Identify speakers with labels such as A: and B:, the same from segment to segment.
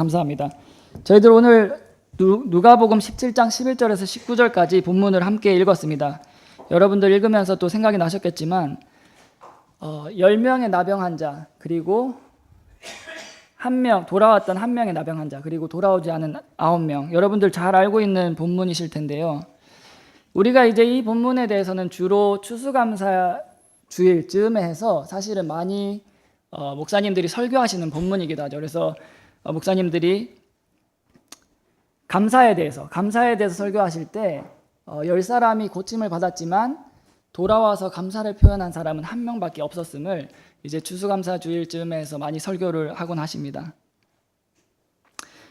A: 감사합니다. 저희들 오늘 누가복음 17장 11절에서 19절까지 본문을 함께 읽었습니다. 여러분들 읽으면서 또 생각이 나셨겠지만 10명의 나병 환자, 그리고 돌아왔던 한 명의 나병 환자, 그리고 돌아오지 않은 9명, 여러분들 잘 알고 있는 본문이실 텐데요. 우리가 이제 이 본문에 대해서는 주로 추수감사 주일쯤에 해서 사실은 많이 목사님들이 설교하시는 본문이기도 하죠. 그래서 목사님들이 감사에 대해서 설교하실 때 10사람이 고침을 받았지만 돌아와서 감사를 표현한 사람은 한 명밖에 없었음을 이제 추수감사 주일쯤에서 많이 설교를 하곤 하십니다.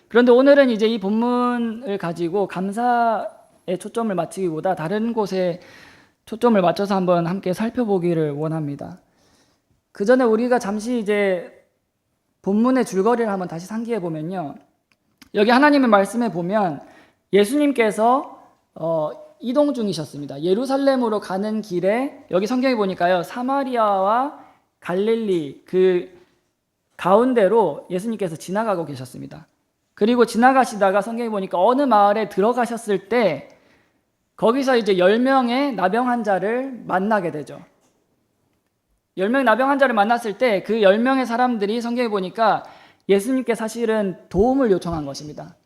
A: 그런데 오늘은 이제 이 본문을 가지고 감사에 초점을 맞추기보다 다른 곳에 초점을 맞춰서 한번 함께 살펴보기를 원합니다. 그 전에 우리가 잠시 이제 본문의 줄거리를 한번 다시 상기해 보면요, 여기 하나님의 말씀에 보면 예수님께서 이동 중이셨습니다. 예루살렘으로 가는 길에 여기 성경에 보니까요, 사마리아와 갈릴리 그 가운데로 예수님께서 지나가고 계셨습니다. 그리고 지나가시다가 성경에 보니까 어느 마을에 들어가셨을 때 거기서 이제 10명의 나병 환자를 만나게 되죠. 10명의 나병 환자를 만났을 때 그 10명의 사람들이 성경에 보니까 예수님께 사실은 도움을 요청한 것입니다.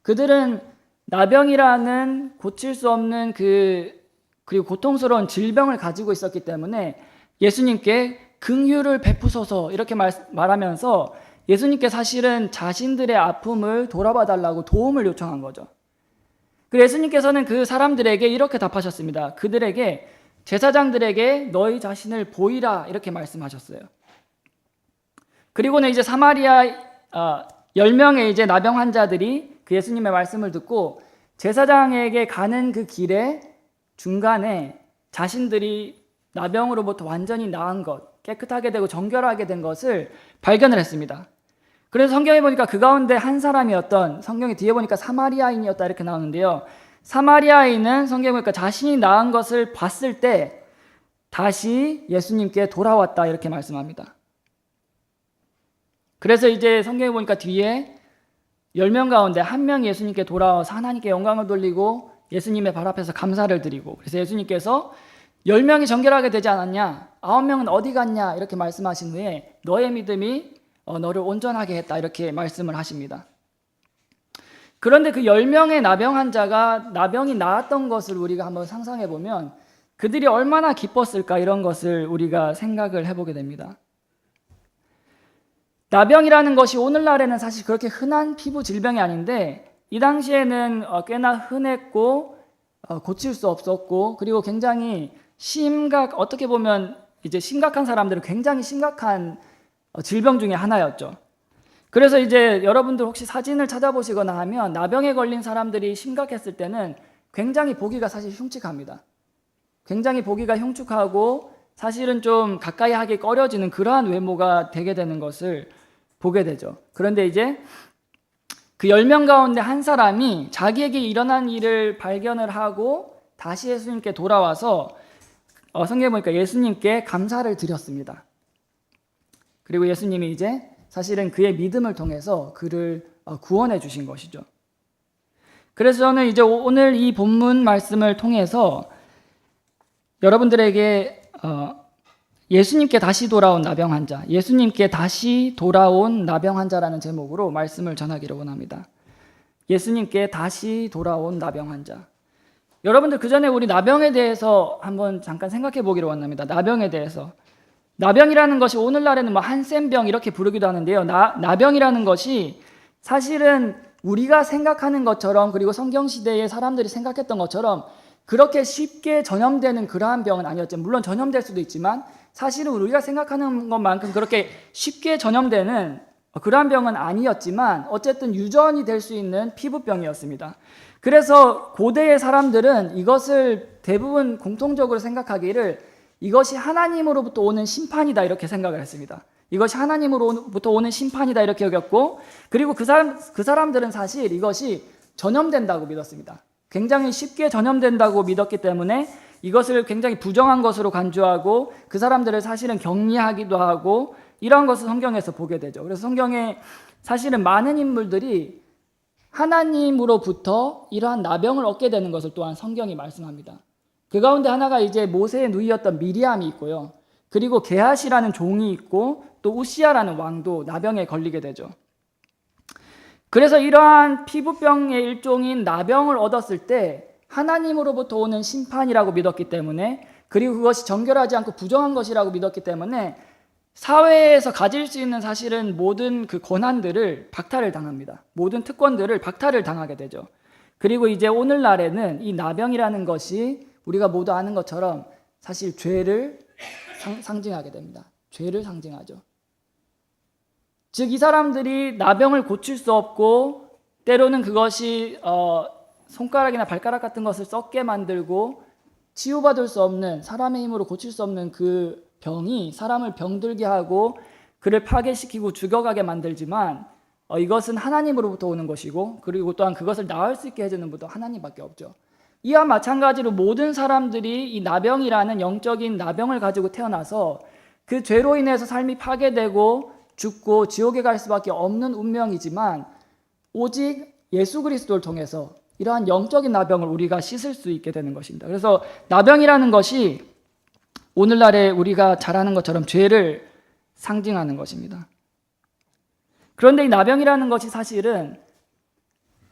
A: 그들은 나병이라는 고칠 수 없는 그리고 고통스러운 질병을 가지고 있었기 때문에 예수님께 긍휼을 베푸소서 이렇게 말하면서 예수님께 사실은 자신들의 아픔을 돌아봐 달라고 도움을 요청한 거죠. 그래서 예수님께서는 그 사람들에게 이렇게 답하셨습니다. 그들에게, 제사장들에게 너희 자신을 보이라 이렇게 말씀하셨어요. 그리고는 이제 사마리아 10명의 이제 나병 환자들이 그 예수님의 말씀을 듣고 제사장에게 가는 그 길에 중간에 자신들이 나병으로부터 완전히 나은 것, 깨끗하게 되고 정결하게 된 것을 발견을 했습니다. 그래서 성경에 보니까 그 가운데 한 사람이었던, 성경에 뒤에 보니까 사마리아인이었다 이렇게 나오는데요, 사마리아인은 성경에 보니까 자신이 나은 것을 봤을 때 다시 예수님께 돌아왔다 이렇게 말씀합니다. 그래서 이제 성경에 보니까 뒤에 10명 가운데 한 명이 예수님께 돌아와서 하나님께 영광을 돌리고 예수님의 발 앞에서 감사를 드리고, 그래서 예수님께서 10명이 정결하게 되지 않았냐? 9명은 어디 갔냐? 이렇게 말씀하신 후에 너의 믿음이 너를 온전하게 했다 이렇게 말씀을 하십니다. 그런데 그 10명의 나병 환자가 나병이 나았던 것을 우리가 한번 상상해 보면 그들이 얼마나 기뻤을까, 이런 것을 우리가 생각을 해보게 됩니다. 나병이라는 것이 오늘날에는 사실 그렇게 흔한 피부 질병이 아닌데 이 당시에는 꽤나 흔했고 고칠 수 없었고, 그리고 굉장히 어떻게 보면 이제 심각한 사람들은 굉장히 심각한 질병 중에 하나였죠. 그래서 이제 여러분들 혹시 사진을 찾아보시거나 하면 나병에 걸린 사람들이 심각했을 때는 굉장히 보기가 사실 흉측합니다. 굉장히 보기가 흉측하고 사실은 좀 가까이 하기 꺼려지는 그러한 외모가 되게 되는 것을 보게 되죠. 그런데 이제 그 10명 가운데 한 사람이 자기에게 일어난 일을 발견을 하고 다시 예수님께 돌아와서 성경에 보니까 예수님께 감사를 드렸습니다. 그리고 예수님이 이제 사실은 그의 믿음을 통해서 그를 구원해 주신 것이죠. 그래서 저는 이제 오늘 이 본문 말씀을 통해서 여러분들에게 예수님께 다시 돌아온 나병 환자, 예수님께 다시 돌아온 나병 환자라는 제목으로 말씀을 전하기를 원합니다. 예수님께 다시 돌아온 나병 환자. 여러분들 그 전에 우리 나병에 대해서 한번 잠깐 생각해 보기를 원합니다. 나병에 대해서. 나병이라는 것이 오늘날에는 뭐 한센병 이렇게 부르기도 하는데요. 나병이라는 것이 사실은 우리가 생각하는 것처럼, 그리고 성경시대의 사람들이 생각했던 것처럼 그렇게 쉽게 전염되는 그러한 병은 아니었죠. 물론 전염될 수도 있지만 사실은 우리가 생각하는 것만큼 그렇게 쉽게 전염되는 그러한 병은 아니었지만 어쨌든 유전이 될 수 있는 피부병이었습니다. 그래서 고대의 사람들은 이것을 대부분 공통적으로 생각하기를 이것이 하나님으로부터 오는 심판이다 이렇게 생각을 했습니다. 이것이 하나님으로부터 오는 심판이다 이렇게 여겼고, 그리고 그 사람들은 사실 이것이 전염된다고 믿었습니다. 굉장히 쉽게 전염된다고 믿었기 때문에 이것을 굉장히 부정한 것으로 간주하고 그 사람들을 사실은 격리하기도 하고 이러한 것을 성경에서 보게 되죠. 그래서 성경에 사실은 많은 인물들이 하나님으로부터 이러한 나병을 얻게 되는 것을 또한 성경이 말씀합니다. 그 가운데 하나가 이제 모세의 누이였던 미리암이 있고요. 그리고 게하시라는 종이 있고 또 우시야라는 왕도 나병에 걸리게 되죠. 그래서 이러한 피부병의 일종인 나병을 얻었을 때 하나님으로부터 오는 심판이라고 믿었기 때문에, 그리고 그것이 정결하지 않고 부정한 것이라고 믿었기 때문에 사회에서 가질 수 있는 사실은 모든 그 권한들을 박탈을 당합니다. 모든 특권들을 박탈을 당하게 되죠. 그리고 이제 오늘날에는 이 나병이라는 것이 우리가 모두 아는 것처럼 사실 죄를 상징하게 됩니다. 죄를 상징하죠. 즉 이 사람들이 나병을 고칠 수 없고 때로는 그것이 손가락이나 발가락 같은 것을 썩게 만들고 치유받을 수 없는, 사람의 힘으로 고칠 수 없는 그 병이 사람을 병들게 하고 그를 파괴시키고 죽어가게 만들지만 이것은 하나님으로부터 오는 것이고, 그리고 또한 그것을 나을 수 있게 해주는 분도 하나님밖에 없죠. 이와 마찬가지로 모든 사람들이 이 나병이라는 영적인 나병을 가지고 태어나서 그 죄로 인해서 삶이 파괴되고 죽고 지옥에 갈 수밖에 없는 운명이지만, 오직 예수 그리스도를 통해서 이러한 영적인 나병을 우리가 씻을 수 있게 되는 것입니다. 그래서 나병이라는 것이 오늘날에 우리가 잘 아는 것처럼 죄를 상징하는 것입니다. 그런데 이 나병이라는 것이 사실은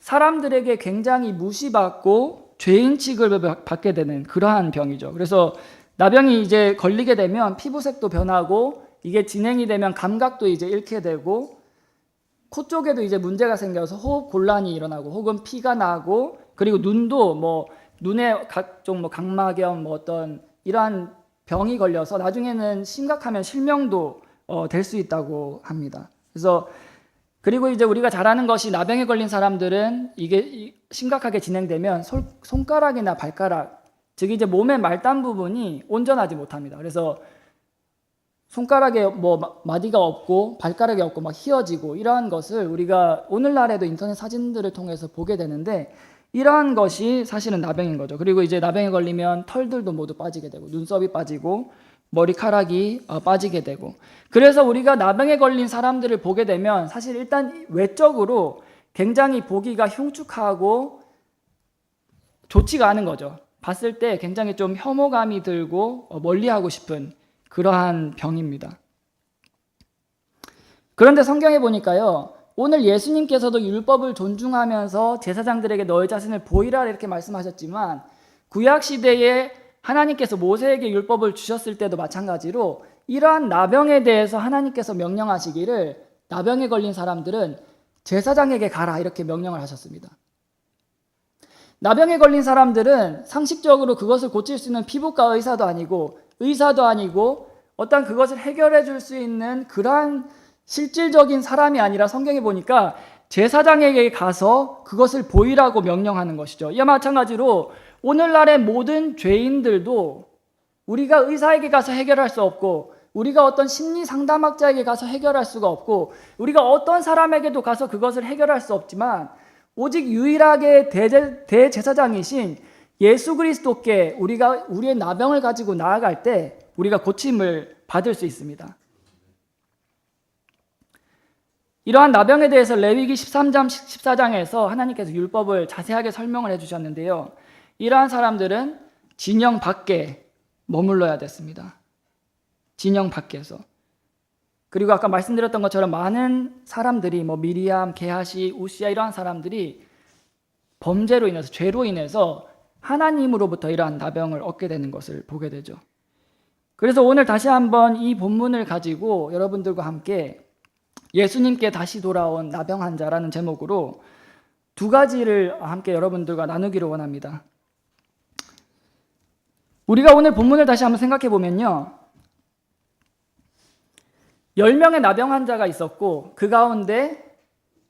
A: 사람들에게 굉장히 무시받고 죄인 취급을 받게 되는 그러한 병이죠. 그래서 나병이 이제 걸리게 되면 피부색도 변하고, 이게 진행이 되면 감각도 이제 잃게 되고, 코 쪽에도 이제 문제가 생겨서 호흡 곤란이 일어나고, 혹은 피가 나고, 그리고 눈도 눈에 각종 각막염 어떤 이러한 병이 걸려서 나중에는 심각하면 실명도 될 수 있다고 합니다. 그래서 그리고 이제 우리가 잘 아는 것이, 나병에 걸린 사람들은 이게 심각하게 진행되면 손가락이나 발가락, 즉 이제 몸의 말단 부분이 온전하지 못합니다. 그래서 손가락에 마디가 없고 발가락이 없고 막 휘어지고, 이러한 것을 우리가 오늘날에도 인터넷 사진들을 통해서 보게 되는데, 이러한 것이 사실은 나병인 거죠. 그리고 이제 나병에 걸리면 털들도 모두 빠지게 되고, 눈썹이 빠지고 머리카락이 빠지게 되고, 그래서 우리가 나병에 걸린 사람들을 보게 되면 사실 일단 외적으로 굉장히 보기가 흉측하고 좋지가 않은 거죠. 봤을 때 굉장히 좀 혐오감이 들고 멀리하고 싶은 그러한 병입니다. 그런데 성경에 보니까요, 오늘 예수님께서도 율법을 존중하면서 제사장들에게 너희 자신을 보이라 이렇게 말씀하셨지만, 구약 시대에 하나님께서 모세에게 율법을 주셨을 때도 마찬가지로 이러한 나병에 대해서 하나님께서 명령하시기를, 나병에 걸린 사람들은 제사장에게 가라 이렇게 명령을 하셨습니다. 나병에 걸린 사람들은 상식적으로 그것을 고칠 수 있는 피부과 의사도 아니고 어떤 그것을 해결해 줄 수 있는 그러한 실질적인 사람이 아니라, 성경에 보니까 제사장에게 가서 그것을 보이라고 명령하는 것이죠. 이와 마찬가지로 오늘날의 모든 죄인들도 우리가 의사에게 가서 해결할 수 없고, 우리가 어떤 심리 상담학자에게 가서 해결할 수가 없고, 우리가 어떤 사람에게도 가서 그것을 해결할 수 없지만, 오직 유일하게 대제사장이신 예수 그리스도께 우리가 우리의 나병을 가지고 나아갈 때 우리가 고침을 받을 수 있습니다. 이러한 나병에 대해서 레위기 13장 14장에서 하나님께서 율법을 자세하게 설명을 해주셨는데요, 이러한 사람들은 진영 밖에 머물러야 됐습니다. 진영 밖에서. 그리고 아까 말씀드렸던 것처럼 많은 사람들이 미리암, 게하시, 우시야 이러한 사람들이 범죄로 인해서, 죄로 인해서 하나님으로부터 이러한 나병을 얻게 되는 것을 보게 되죠. 그래서 오늘 다시 한번 이 본문을 가지고 여러분들과 함께 예수님께 다시 돌아온 나병 환자라는 제목으로 두 가지를 함께 여러분들과 나누기를 원합니다. 우리가 오늘 본문을 다시 한번 생각해 보면요, 10명의 나병 환자가 있었고, 그 가운데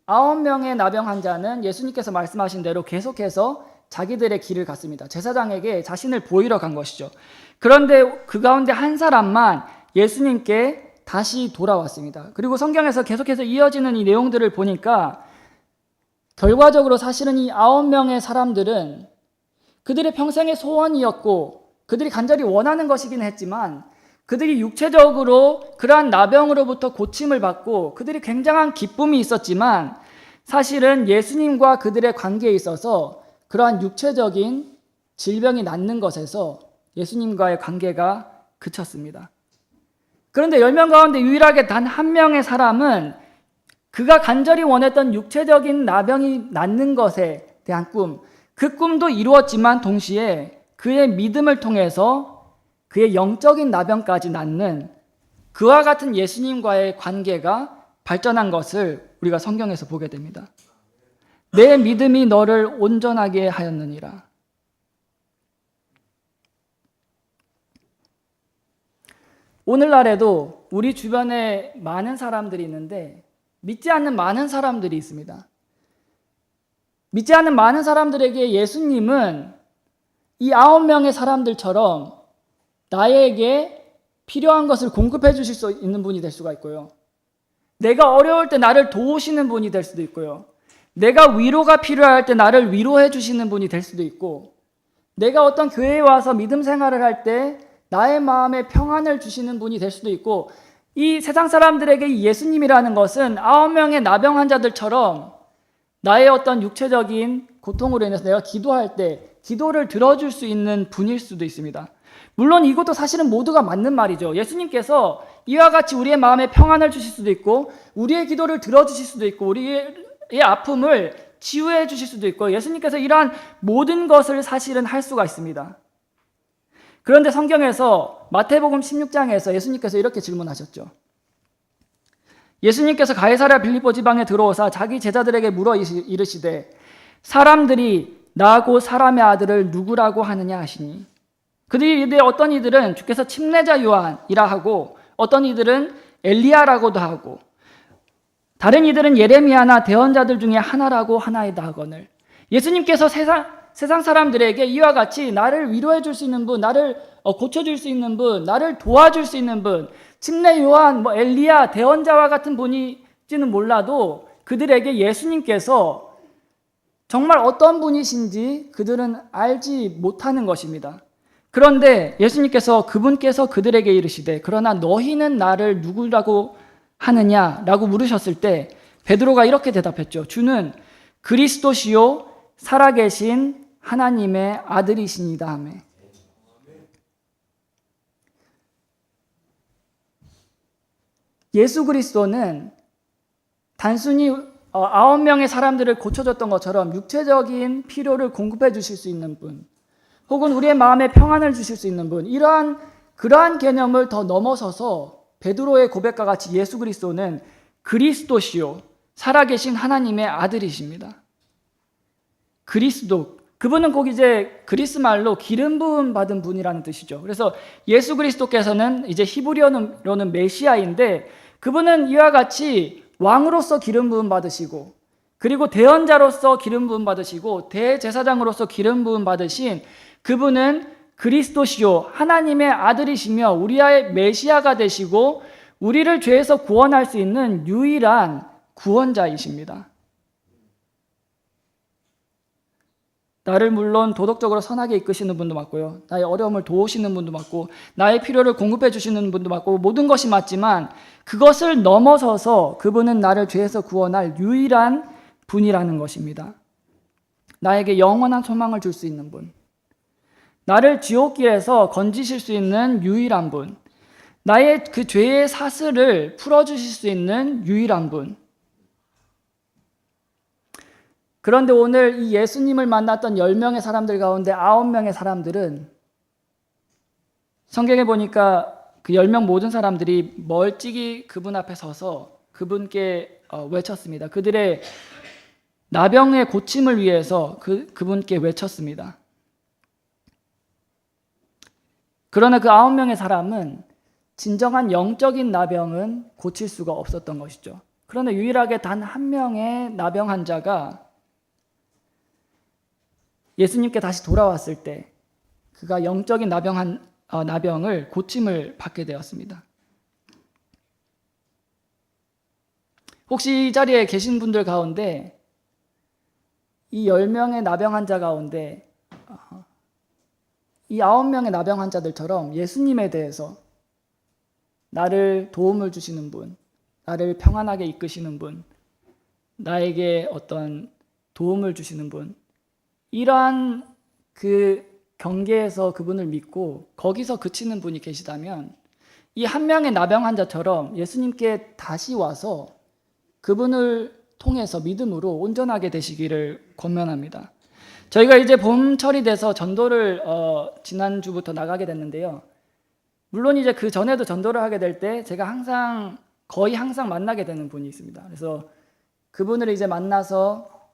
A: 9명의 나병 환자는 예수님께서 말씀하신 대로 계속해서 자기들의 길을 갔습니다. 제사장에게 자신을 보이러 간 것이죠. 그런데 그 가운데 한 사람만 예수님께 다시 돌아왔습니다. 그리고 성경에서 계속해서 이어지는 이 내용들을 보니까 결과적으로 사실은 이 9명의 사람들은 그들의 평생의 소원이었고 그들이 간절히 원하는 것이긴 했지만, 그들이 육체적으로 그러한 나병으로부터 고침을 받고 그들이 굉장한 기쁨이 있었지만 사실은 예수님과 그들의 관계에 있어서 그러한 육체적인 질병이 낫는 것에서 예수님과의 관계가 그쳤습니다. 그런데 10명 가운데 유일하게 단 한 명의 사람은 그가 간절히 원했던 육체적인 나병이 낫는 것에 대한 꿈, 그 꿈도 이루었지만 동시에 그의 믿음을 통해서 그의 영적인 나병까지 낫는 그와 같은 예수님과의 관계가 발전한 것을 우리가 성경에서 보게 됩니다. 내 믿음이 너를 온전하게 하였느니라. 오늘날에도 우리 주변에 많은 사람들이 있는데 믿지 않는 많은 사람들이 있습니다. 믿지 않는 많은 사람들에게 예수님은 이 9명의 사람들처럼 나에게 필요한 것을 공급해 주실 수 있는 분이 될 수가 있고요. 내가 어려울 때 나를 도우시는 분이 될 수도 있고요. 내가 위로가 필요할 때 나를 위로해 주시는 분이 될 수도 있고, 내가 어떤 교회에 와서 믿음 생활을 할 때 나의 마음에 평안을 주시는 분이 될 수도 있고, 이 세상 사람들에게 예수님이라는 것은 9명의 나병 환자들처럼 나의 어떤 육체적인 고통으로 인해서 내가 기도할 때 기도를 들어줄 수 있는 분일 수도 있습니다. 물론 이것도 사실은 모두가 맞는 말이죠. 예수님께서 이와 같이 우리의 마음에 평안을 주실 수도 있고 우리의 기도를 들어주실 수도 있고 우리의 아픔을 치유해 주실 수도 있고 예수님께서 이러한 모든 것을 사실은 할 수가 있습니다. 그런데 성경에서 마태복음 16장에서 예수님께서 이렇게 질문하셨죠. 예수님께서 가이사랴 빌립보 지방에 들어오사 자기 제자들에게 물어 이르시되 사람들이 나고 사람의 아들을 누구라고 하느냐 하시니 그들이 이르되 어떤 이들은 주께서 침례자 요한이라 하고 어떤 이들은 엘리야라고도 하고 다른 이들은 예레미야나 대언자들 중에 하나라고 하나이다 하거늘. 예수님께서 세상 사람들에게 이와 같이 나를 위로해 줄 수 있는 분, 나를 고쳐줄 수 있는 분, 나를 도와줄 수 있는 분, 침례 요한, 엘리야, 대언자와 같은 분일지는 몰라도 그들에게 예수님께서 정말 어떤 분이신지 그들은 알지 못하는 것입니다. 그런데 예수님께서 그분께서 그들에게 이르시되 그러나 너희는 나를 누구라고 하느냐라고 물으셨을 때 베드로가 이렇게 대답했죠. 주는 그리스도시요 살아계신 하나님의 아들이시니다 하며. 예수 그리스도는 단순히 9명의 사람들을 고쳐줬던 것처럼 육체적인 필요를 공급해 주실 수 있는 분, 혹은 우리의 마음에 평안을 주실 수 있는 분, 그러한 개념을 더 넘어서서 베드로의 고백과 같이 예수 그리스도는 그리스도시요 살아계신 하나님의 아들이십니다. 그리스도, 그분은 꼭 이제 그리스 말로 기름 부음 받은 분이라는 뜻이죠. 그래서 예수 그리스도께서는 이제 히브리어로는 메시아인데 그분은 이와 같이 왕으로서 기름 부음 받으시고 그리고 대언자로서 기름 부음 받으시고 대제사장으로서 기름 부음 받으신 그분은 그리스도시요 하나님의 아들이시며 우리의 메시아가 되시고 우리를 죄에서 구원할 수 있는 유일한 구원자이십니다. 나를 물론 도덕적으로 선하게 이끄시는 분도 맞고요. 나의 어려움을 도우시는 분도 맞고 나의 필요를 공급해 주시는 분도 맞고 모든 것이 맞지만 그것을 넘어서서 그분은 나를 죄에서 구원할 유일한 분이라는 것입니다. 나에게 영원한 소망을 줄 수 있는 분, 나를 지옥길에서 건지실 수 있는 유일한 분, 나의 그 죄의 사슬을 풀어주실 수 있는 유일한 분. 그런데 오늘 이 예수님을 만났던 10명의 사람들 가운데 9명의 사람들은 성경에 보니까 그 10명 모든 사람들이 멀찍이 그분 앞에 서서 그분께 외쳤습니다. 그들의 나병의 고침을 위해서 그분께 외쳤습니다. 그러나 그 9명의 사람은 진정한 영적인 나병은 고칠 수가 없었던 것이죠. 그러나 유일하게 단 한 명의 나병 환자가 예수님께 다시 돌아왔을 때 그가 영적인 나병을 고침을 받게 되었습니다. 혹시 이 자리에 계신 분들 가운데 이 10명의 나병 환자 가운데 이 9명의 나병 환자들처럼 예수님에 대해서 나를 도움을 주시는 분, 나를 평안하게 이끄시는 분, 나에게 어떤 도움을 주시는 분, 이러한 그 경계에서 그분을 믿고 거기서 그치는 분이 계시다면 이 한 명의 나병 환자처럼 예수님께 다시 와서 그분을 통해서 믿음으로 온전하게 되시기를 권면합니다. 저희가 이제 봄철이 돼서 전도를 지난주부터 나가게 됐는데요. 물론 이제 그 전에도 전도를 하게 될 때 제가 거의 항상 만나게 되는 분이 있습니다. 그래서 그분을 이제 만나서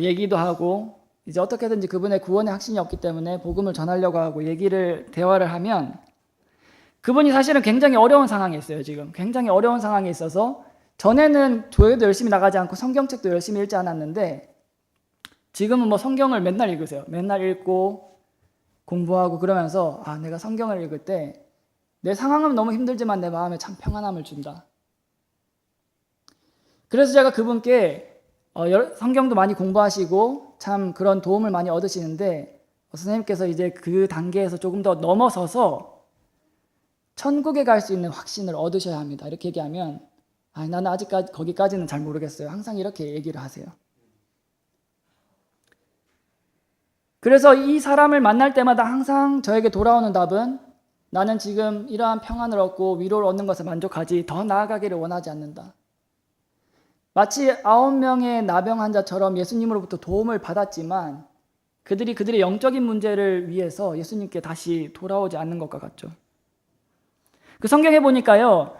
A: 얘기도 하고 이제 어떻게든지 그분의 구원의 확신이 없기 때문에 복음을 전하려고 하고 대화를 하면 그분이 사실은 굉장히 어려운 상황에 있어요. 지금 굉장히 어려운 상황에 있어서 전에는 교회도 열심히 나가지 않고 성경책도 열심히 읽지 않았는데 지금은 뭐 성경을 맨날 읽으세요. 맨날 읽고 공부하고 그러면서 내가 성경을 읽을 때 내 상황은 너무 힘들지만 내 마음에 참 평안함을 준다. 그래서 제가 그분께 성경도 많이 공부하시고 참 그런 도움을 많이 얻으시는데 선생님께서 이제 그 단계에서 조금 더 넘어서서 천국에 갈 수 있는 확신을 얻으셔야 합니다. 이렇게 얘기하면 나는 아직까지 거기까지는 잘 모르겠어요. 항상 이렇게 얘기를 하세요. 그래서 이 사람을 만날 때마다 항상 저에게 돌아오는 답은 나는 지금 이러한 평안을 얻고 위로를 얻는 것에 만족하지 더 나아가기를 원하지 않는다. 마치 9명의 나병 환자처럼 예수님으로부터 도움을 받았지만 그들의 영적인 문제를 위해서 예수님께 다시 돌아오지 않는 것과 같죠. 그 성경에 보니까요,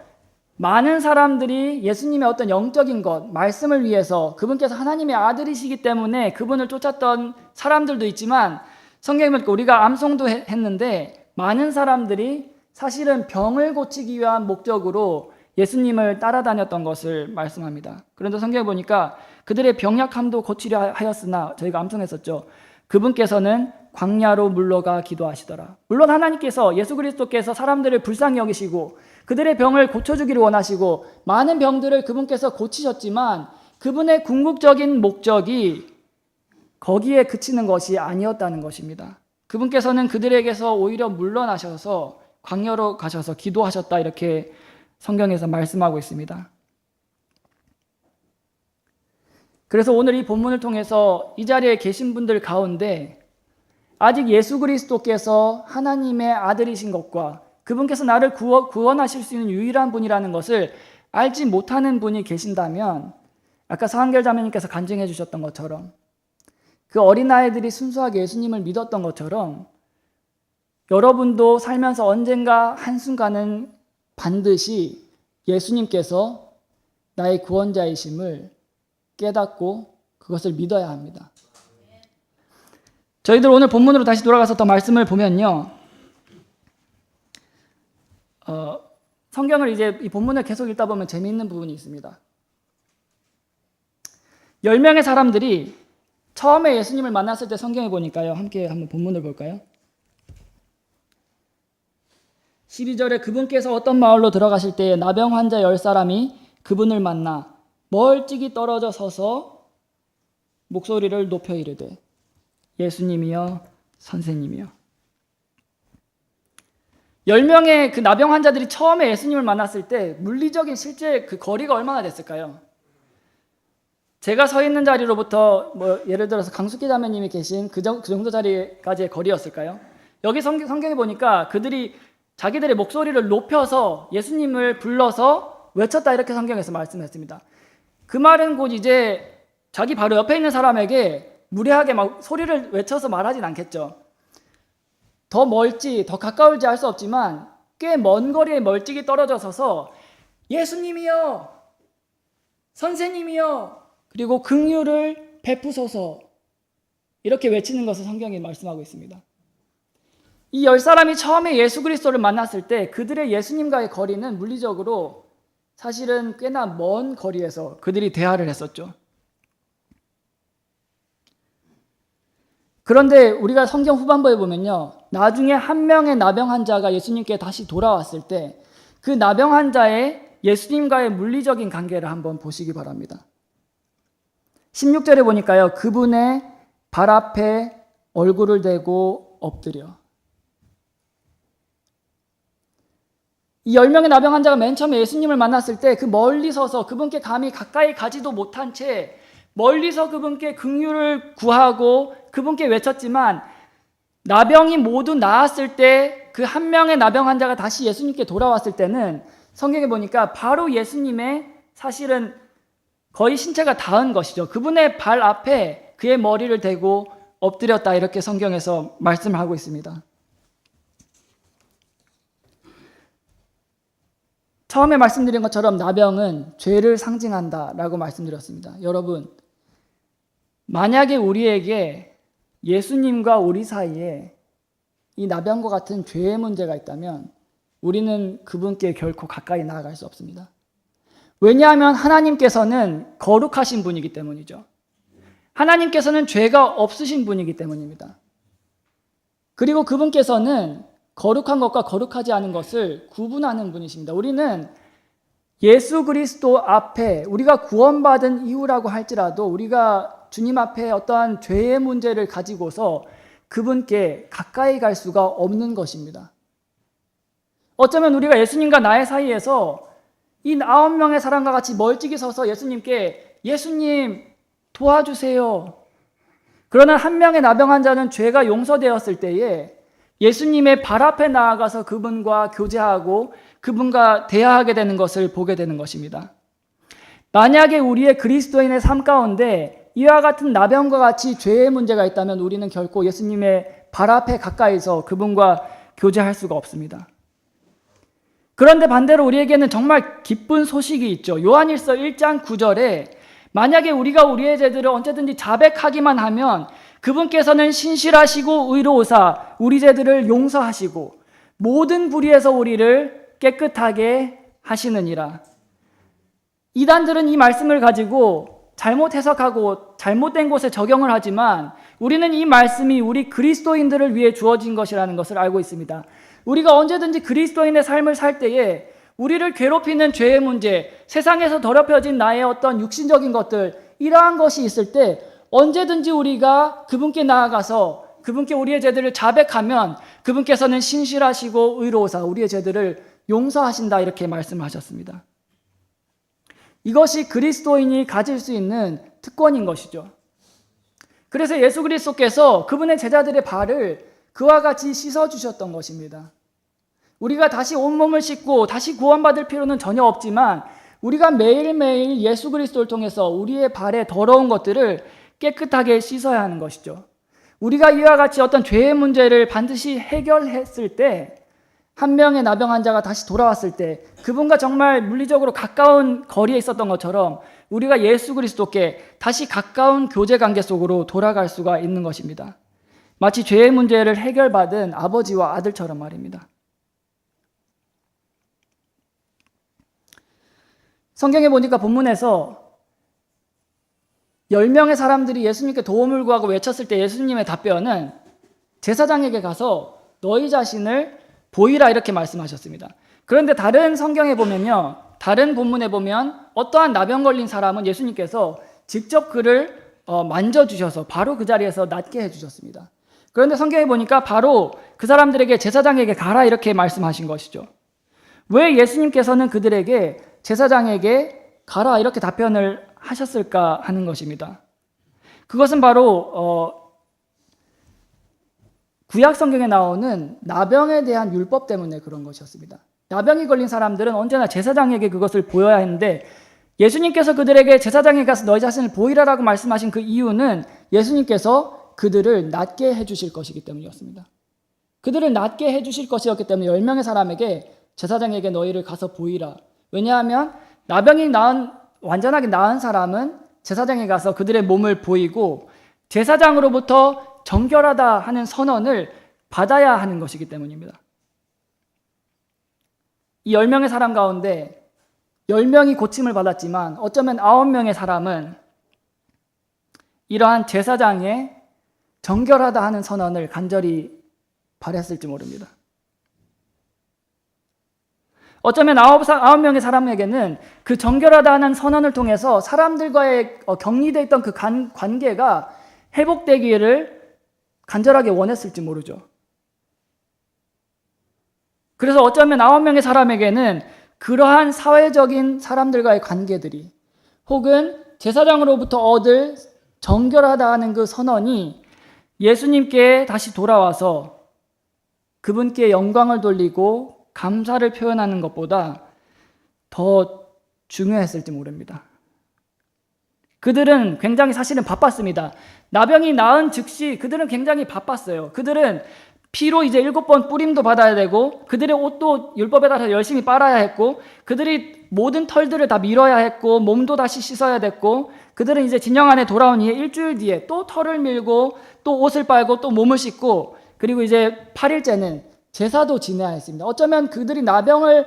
A: 많은 사람들이 예수님의 어떤 영적인 것, 말씀을 위해서 그분께서 하나님의 아들이시기 때문에 그분을 쫓았던 사람들도 있지만 성경에 보니까 우리가 암송도 했는데 많은 사람들이 사실은 병을 고치기 위한 목적으로 예수님을 따라다녔던 것을 말씀합니다. 그런데 성경에 보니까 그들의 병약함도 고치려 하였으나 저희가 암송했었죠. 그분께서는 광야로 물러가 기도하시더라. 물론 하나님께서 예수 그리스도께서 사람들을 불쌍히 여기시고 그들의 병을 고쳐주기를 원하시고 많은 병들을 그분께서 고치셨지만 그분의 궁극적인 목적이 거기에 그치는 것이 아니었다는 것입니다. 그분께서는 그들에게서 오히려 물러나셔서 광야로 가셔서 기도하셨다 이렇게 성경에서 말씀하고 있습니다. 그래서 오늘 이 본문을 통해서 이 자리에 계신 분들 가운데 아직 예수 그리스도께서 하나님의 아들이신 것과 그분께서 나를 구원하실 수 있는 유일한 분이라는 것을 알지 못하는 분이 계신다면 아까 서한결 자매님께서 간증해 주셨던 것처럼 그 어린아이들이 순수하게 예수님을 믿었던 것처럼 여러분도 살면서 언젠가 한순간은 반드시 예수님께서 나의 구원자이심을 깨닫고 그것을 믿어야 합니다. 저희들 오늘 본문으로 다시 돌아가서 더 말씀을 보면요. 성경을 이제 이 본문을 계속 읽다 보면 재미있는 부분이 있습니다. 10명의 사람들이 처음에 예수님을 만났을 때 성경에 보니까요. 함께 한번 본문을 볼까요? 12절에 그분께서 어떤 마을로 들어가실 때에 나병 환자 10사람이 그분을 만나 멀찍이 떨어져 서서 목소리를 높여 이르되 예수님이여 선생님이여. 10명의 그 나병 환자들이 처음에 예수님을 만났을 때 물리적인 실제 그 거리가 얼마나 됐을까요? 제가 서 있는 자리로부터 예를 들어서 강숙기 자매님이 계신 그 정도 자리까지의 거리였을까요? 여기 성경에 보니까 그들이 자기들의 목소리를 높여서 예수님을 불러서 외쳤다 이렇게 성경에서 말씀했습니다. 그 말은 곧 이제 자기 바로 옆에 있는 사람에게 무례하게 막 소리를 외쳐서 말하진 않겠죠. 더 멀지 더 가까울지 알 수 없지만 꽤 먼 거리에 멀찍이 떨어져 서서 예수님이여 선생님이여 그리고 긍휼을 베푸소서 이렇게 외치는 것을 성경이 말씀하고 있습니다. 이 10사람이 처음에 예수 그리스도를 만났을 때 그들의 예수님과의 거리는 물리적으로 사실은 꽤나 먼 거리에서 그들이 대화를 했었죠. 그런데 우리가 성경 후반부에 보면요. 나중에 한 명의 나병 환자가 예수님께 다시 돌아왔을 때 그 나병 환자의 예수님과의 물리적인 관계를 한번 보시기 바랍니다. 16절에 보니까요. 그분의 발 앞에 얼굴을 대고 엎드려. 이 10명의 나병 환자가 맨 처음에 예수님을 만났을 때 그 멀리 서서 그분께 감히 가까이 가지도 못한 채 멀리서 그분께 긍휼을 구하고 그분께 외쳤지만 나병이 모두 나았을 때 그 한 명의 나병 환자가 다시 예수님께 돌아왔을 때는 성경에 보니까 바로 예수님의 사실은 거의 신체가 닿은 것이죠. 그분의 발 앞에 그의 머리를 대고 엎드렸다, 이렇게 성경에서 말씀하고 있습니다. 처음에 말씀드린 것처럼 나병은 죄를 상징한다라고 말씀드렸습니다. 여러분, 만약에 우리에게 예수님과 우리 사이에 이 나병과 같은 죄의 문제가 있다면 우리는 그분께 결코 가까이 나아갈 수 없습니다. 왜냐하면 하나님께서는 거룩하신 분이기 때문이죠. 하나님께서는 죄가 없으신 분이기 때문입니다. 그리고 그분께서는 거룩한 것과 거룩하지 않은 것을 구분하는 분이십니다. 우리는 예수 그리스도 앞에 우리가 구원받은 이후라고 할지라도 우리가 주님 앞에 어떠한 죄의 문제를 가지고서 그분께 가까이 갈 수가 없는 것입니다. 어쩌면 우리가 예수님과 나의 사이에서 이 9명의 사람과 같이 멀찍이 서서 예수님께 예수님 도와주세요. 그러나 한 명의 나병 환자는 죄가 용서되었을 때에 예수님의 발 앞에 나아가서 그분과 교제하고 그분과 대화하게 되는 것을 보게 되는 것입니다. 만약에 우리의 그리스도인의 삶 가운데 이와 같은 나병과 같이 죄의 문제가 있다면 우리는 결코 예수님의 발 앞에 가까이서 그분과 교제할 수가 없습니다. 그런데 반대로 우리에게는 정말 기쁜 소식이 있죠. 요한일서 1장 9절에 만약에 우리가 우리의 죄들을 언제든지 자백하기만 하면 그분께서는 신실하시고 의로우사 우리 죄들을 용서하시고 모든 불의에서 우리를 깨끗하게 하시느니라. 이단들은 이 말씀을 가지고 잘못 해석하고 잘못된 곳에 적용을 하지만 우리는 이 말씀이 우리 그리스도인들을 위해 주어진 것이라는 것을 알고 있습니다. 우리가 언제든지 그리스도인의 삶을 살 때에 우리를 괴롭히는 죄의 문제, 세상에서 더럽혀진 나의 어떤 육신적인 것들, 이러한 것이 있을 때 언제든지 우리가 그분께 나아가서 그분께 우리의 죄들을 자백하면 그분께서는 신실하시고 의로우사 우리의 죄들을 용서하신다, 이렇게 말씀하셨습니다. 이것이 그리스도인이 가질 수 있는 특권인 것이죠. 그래서 예수 그리스도께서 그분의 제자들의 발을 그와 같이 씻어주셨던 것입니다. 우리가 다시 온몸을 씻고 다시 구원받을 필요는 전혀 없지만 우리가 매일매일 예수 그리스도를 통해서 우리의 발에 더러운 것들을 깨끗하게 씻어야 하는 것이죠. 우리가 이와 같이 어떤 죄의 문제를 반드시 해결했을 때 한 명의 나병 환자가 다시 돌아왔을 때 그분과 정말 물리적으로 가까운 거리에 있었던 것처럼 우리가 예수 그리스도께 다시 가까운 교제 관계 속으로 돌아갈 수가 있는 것입니다. 마치 죄의 문제를 해결받은 아버지와 아들처럼 말입니다. 성경에 보니까 본문에서 10명의 사람들이 예수님께 도움을 구하고 외쳤을 때 예수님의 답변은 제사장에게 가서 너희 자신을 보이라, 이렇게 말씀하셨습니다. 그런데 다른 성경에 보면요, 다른 본문에 보면 어떠한 나병 걸린 사람은 예수님께서 직접 그를 만져주셔서 바로 그 자리에서 낫게 해주셨습니다. 그런데 성경에 보니까 바로 그 사람들에게 제사장에게 가라, 이렇게 말씀하신 것이죠. 왜 예수님께서는 그들에게 제사장에게 가라 이렇게 답변을 하셨을까 하는 것입니다. 그것은 바로 구약 성경에 나오는 나병에 대한 율법 때문에 그런 것이었습니다. 나병이 걸린 사람들은 언제나 제사장에게 그것을 보여야 했는데 예수님께서 그들에게 제사장에 가서 너희 자신을 보이라라고 말씀하신 그 이유는 예수님께서 그들을 낫게 해주실 것이기 때문이었습니다. 그들을 낫게 해주실 것이었기 때문에 10명의 사람에게 제사장에게 너희를 가서 보이라. 왜냐하면 나병이 완전하게 나은 사람은 제사장에 가서 그들의 몸을 보이고 제사장으로부터 정결하다 하는 선언을 받아야 하는 것이기 때문입니다. 이 10명의 사람 가운데 10명이 고침을 받았지만 어쩌면 9명의 사람은 이러한 제사장의 정결하다 하는 선언을 간절히 바랬을지 모릅니다. 어쩌면 9명의 사람에게는 그 정결하다 하는 선언을 통해서 사람들과의 격리되어 있던 그 관계가 회복되기를 간절하게 원했을지 모르죠. 그래서 어쩌면 9명의 사람에게는 그러한 사회적인 사람들과의 관계들이 혹은 제사장으로부터 얻을 정결하다 하는 그 선언이 예수님께 다시 돌아와서 그분께 영광을 돌리고 감사를 표현하는 것보다 더 중요했을지 모릅니다. 그들은 굉장히 사실은 바빴습니다. 나병이 나은 즉시 그들은 굉장히 바빴어요. 그들은 피로 이제 7번 뿌림도 받아야 되고 그들의 옷도 율법에 따라서 열심히 빨아야 했고 그들이 모든 털들을 다 밀어야 했고 몸도 다시 씻어야 됐고 그들은 이제 진영 안에 돌아온 이에 일주일 뒤에 또 털을 밀고 또 옷을 빨고 또 몸을 씻고 그리고 이제 8일째는 제사도 지내야 했습니다. 어쩌면 그들이 나병을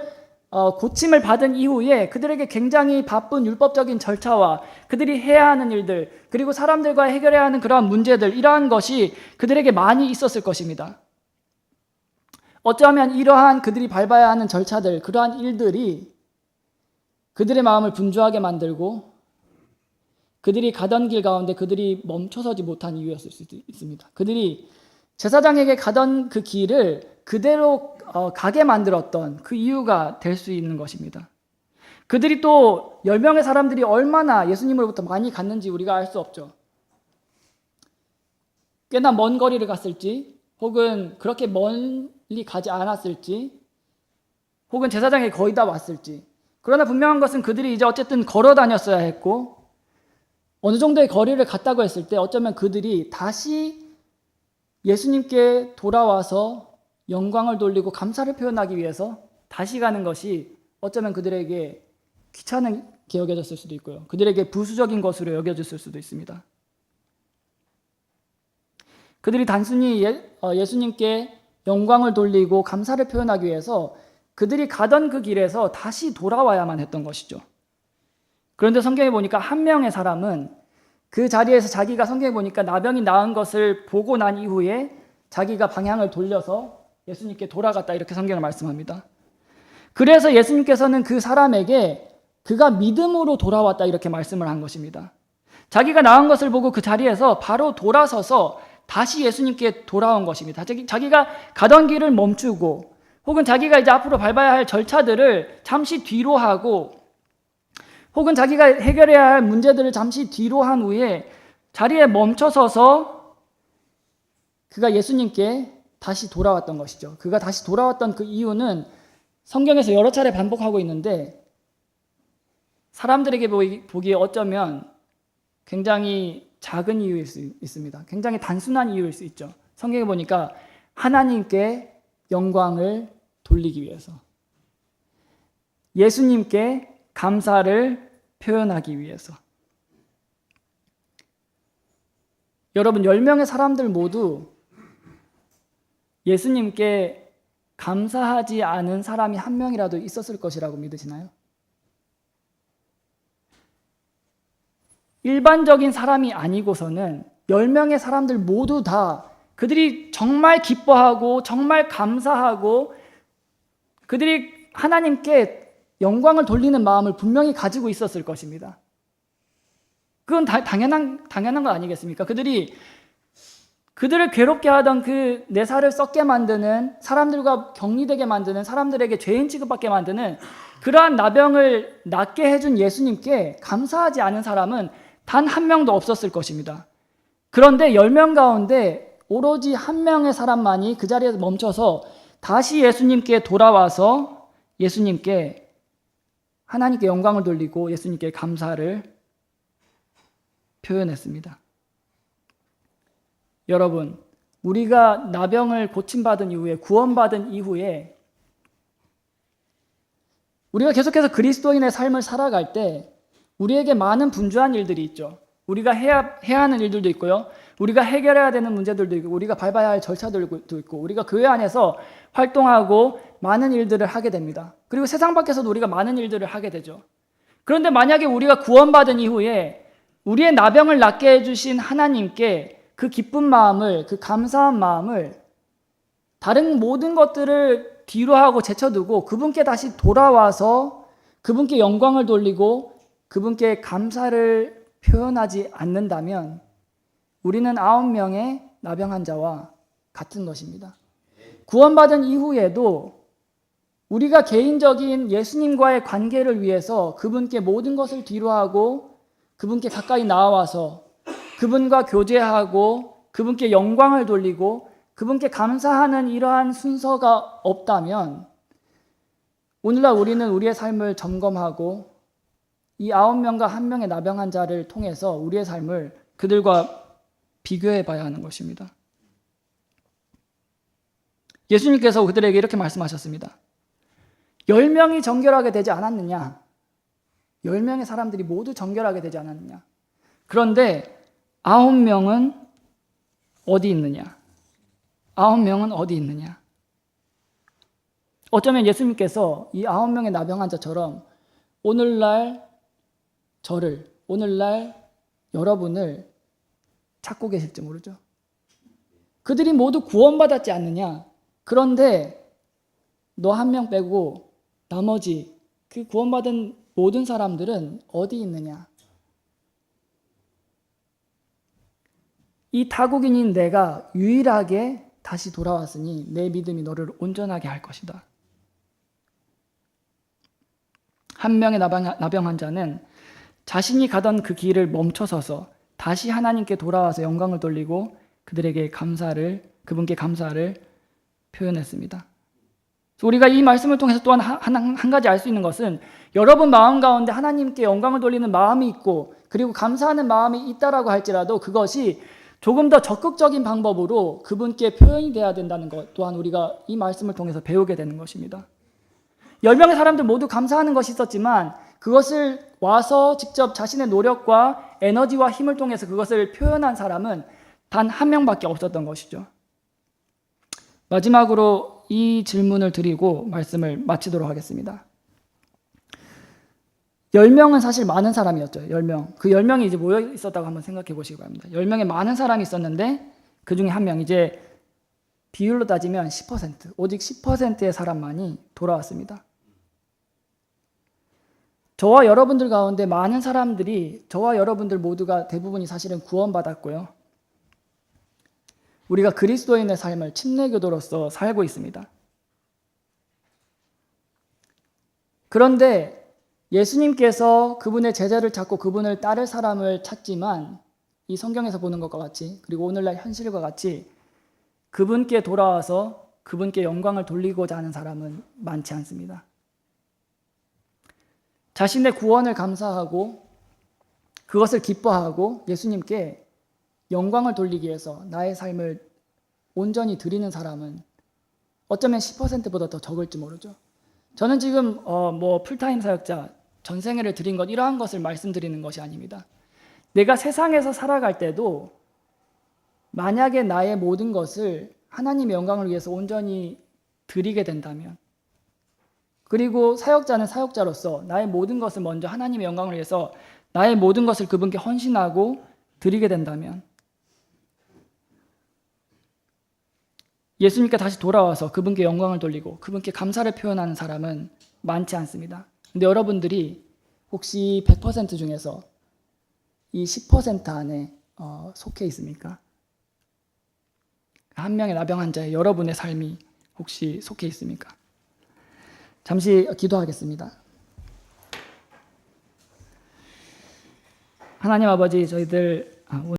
A: 고침을 받은 이후에 그들에게 굉장히 바쁜 율법적인 절차와 그들이 해야 하는 일들 그리고 사람들과 해결해야 하는 그러한 문제들 이러한 것이 그들에게 많이 있었을 것입니다. 어쩌면 이러한 그들이 밟아야 하는 절차들 그러한 일들이 그들의 마음을 분주하게 만들고 그들이 가던 길 가운데 그들이 멈춰서지 못한 이유였을 수도 있습니다. 그들이 제사장에게 가던 그 길을 그대로 가게 만들었던 그 이유가 될 수 있는 것입니다. 그들이 또 10명의 사람들이 얼마나 예수님으로부터 많이 갔는지 우리가 알 수 없죠. 꽤나 먼 거리를 갔을지 혹은 그렇게 멀리 가지 않았을지 혹은 제사장에 거의 다 왔을지 그러나 분명한 것은 그들이 이제 어쨌든 걸어 다녔어야 했고 어느 정도의 거리를 갔다고 했을 때 어쩌면 그들이 다시 예수님께 돌아와서 영광을 돌리고 감사를 표현하기 위해서 다시 가는 것이 어쩌면 그들에게 귀찮게 여겨졌을 수도 있고요. 그들에게 부수적인 것으로 여겨졌을 수도 있습니다. 그들이 단순히 예수님께 영광을 돌리고 감사를 표현하기 위해서 그들이 가던 그 길에서 다시 돌아와야만 했던 것이죠. 그런데 성경에 보니까 한 명의 사람은 그 자리에서 자기가 성경에 보니까 나병이 나은 것을 보고 난 이후에 자기가 방향을 돌려서 예수님께 돌아갔다 이렇게 성경을 말씀합니다. 그래서 예수님께서는 그 사람에게 그가 믿음으로 돌아왔다 이렇게 말씀을 한 것입니다. 자기가 나은 것을 보고 그 자리에서 바로 돌아서서 다시 예수님께 돌아온 것입니다. 자기가 가던 길을 멈추고 혹은 자기가 이제 앞으로 밟아야 할 절차들을 잠시 뒤로 하고 혹은 자기가 해결해야 할 문제들을 잠시 뒤로 한 후에 자리에 멈춰서서 그가 예수님께 다시 돌아왔던 것이죠. 그가 다시 돌아왔던 그 이유는 성경에서 여러 차례 반복하고 있는데 사람들에게 보기에 어쩌면 굉장히 작은 이유일 수 있습니다. 굉장히 단순한 이유일 수 있죠. 성경에 보니까 하나님께 영광을 돌리기 위해서 예수님께 감사를 표현하기 위해서 여러분 10명의 사람들 모두 예수님께 감사하지 않은 사람이 한 명이라도 있었을 것이라고 믿으시나요? 일반적인 사람이 아니고서는 10명의 사람들 모두 다 그들이 정말 기뻐하고 정말 감사하고 그들이 하나님께 영광을 돌리는 마음을 분명히 가지고 있었을 것입니다. 그건 당연한 건 아니겠습니까? 그들을 괴롭게 하던 그 내 살을 썩게 만드는 사람들과 격리되게 만드는 사람들에게 죄인 취급받게 만드는 그러한 나병을 낫게 해준 예수님께 감사하지 않은 사람은 단 한 명도 없었을 것입니다. 그런데 10명 가운데 오로지 한 명의 사람만이 그 자리에서 멈춰서 다시 예수님께 돌아와서 예수님께 하나님께 영광을 돌리고 예수님께 감사를 표현했습니다. 여러분, 우리가 나병을 고침받은 이후에 구원받은 이후에 우리가 계속해서 그리스도인의 삶을 살아갈 때 우리에게 많은 분주한 일들이 있죠. 우리가 해야 하는 일들도 있고요. 우리가 해결해야 되는 문제들도 있고 우리가 밟아야 할 절차들도 있고 우리가 교회 안에서 활동하고 많은 일들을 하게 됩니다. 그리고 세상 밖에서도 우리가 많은 일들을 하게 되죠. 그런데 만약에 우리가 구원받은 이후에 우리의 나병을 낫게 해주신 하나님께 그 기쁜 마음을, 그 감사한 마음을 다른 모든 것들을 뒤로 하고 제쳐두고 그분께 다시 돌아와서 그분께 영광을 돌리고 그분께 감사를 표현하지 않는다면 우리는 9명의 나병 환자와 같은 것입니다. 구원받은 이후에도 우리가 개인적인 예수님과의 관계를 위해서 그분께 모든 것을 뒤로하고 그분께 가까이 나와서 그분과 교제하고 그분께 영광을 돌리고 그분께 감사하는 이러한 순서가 없다면 오늘날 우리는 우리의 삶을 점검하고 이 9명과 1명의 나병 환자를 통해서 우리의 삶을 그들과 비교해 봐야 하는 것입니다. 예수님께서 그들에게 이렇게 말씀하셨습니다. 10명이 정결하게 되지 않았느냐? 10명의 사람들이 모두 정결하게 되지 않았느냐? 그런데 9명은 어디 있느냐? 9명은 어디 있느냐? 어쩌면 예수님께서 이 9명의 나병 환자처럼 오늘날 저를, 오늘날 여러분을 찾고 계실지 모르죠. 그들이 모두 구원받았지 않느냐? 그런데 너 1명 빼고 나머지 그 구원받은 모든 사람들은 어디 있느냐? 이 타국인인 내가 유일하게 다시 돌아왔으니 내 믿음이 너를 온전하게 할 것이다. 1명의 나병 환자는 자신이 가던 그 길을 멈춰서서 다시 하나님께 돌아와서 영광을 돌리고 그분께 감사를 표현했습니다. 우리가 이 말씀을 통해서 또한 한 가지 알 수 있는 것은 여러분 마음 가운데 하나님께 영광을 돌리는 마음이 있고 그리고 감사하는 마음이 있다라고 할지라도 그것이 조금 더 적극적인 방법으로 그분께 표현이 돼야 된다는 것 또한 우리가 이 말씀을 통해서 배우게 되는 것입니다. 10명의 사람들 모두 감사하는 것이 있었지만 그것을 와서 직접 자신의 노력과 에너지와 힘을 통해서 그것을 표현한 사람은 단 1명밖에 없었던 것이죠. 마지막으로 이 질문을 드리고 말씀을 마치도록 하겠습니다. 10명은 사실 많은 사람이었죠. 10명. 그 10명이 이제 모여 있었다고 한번 생각해 보시기 바랍니다. 10명의 많은 사람이 있었는데 그 중에 1명, 이제 비율로 따지면 10%, 오직 10%의 사람만이 돌아왔습니다. 저와 여러분들 가운데 많은 사람들이, 저와 여러분들 모두가 대부분이 사실은 구원받았고요. 우리가 그리스도인의 삶을 침례교도로서 살고 있습니다. 그런데 예수님께서 그분의 제자를 찾고 그분을 따를 사람을 찾지만 이 성경에서 보는 것과 같이 그리고 오늘날 현실과 같이 그분께 돌아와서 그분께 영광을 돌리고자 하는 사람은 많지 않습니다. 자신의 구원을 감사하고 그것을 기뻐하고 예수님께 영광을 돌리기 위해서 나의 삶을 온전히 드리는 사람은 어쩌면 10%보다 더 적을지 모르죠. 저는 지금 풀타임 사역자, 전생애를 드린 것 이러한 것을 말씀드리는 것이 아닙니다. 내가 세상에서 살아갈 때도 만약에 나의 모든 것을 하나님의 영광을 위해서 온전히 드리게 된다면 그리고 사역자는 사역자로서 나의 모든 것을 먼저 하나님의 영광을 위해서 나의 모든 것을 그분께 헌신하고 드리게 된다면 예수님께 다시 돌아와서 그분께 영광을 돌리고 그분께 감사를 표현하는 사람은 많지 않습니다. 근데 여러분들이 혹시 100% 중에서 이 10% 안에 속해 있습니까? 1명의 나병 환자의 여러분의 삶이 혹시 속해 있습니까? 잠시 기도하겠습니다. 하나님 아버지, 저희들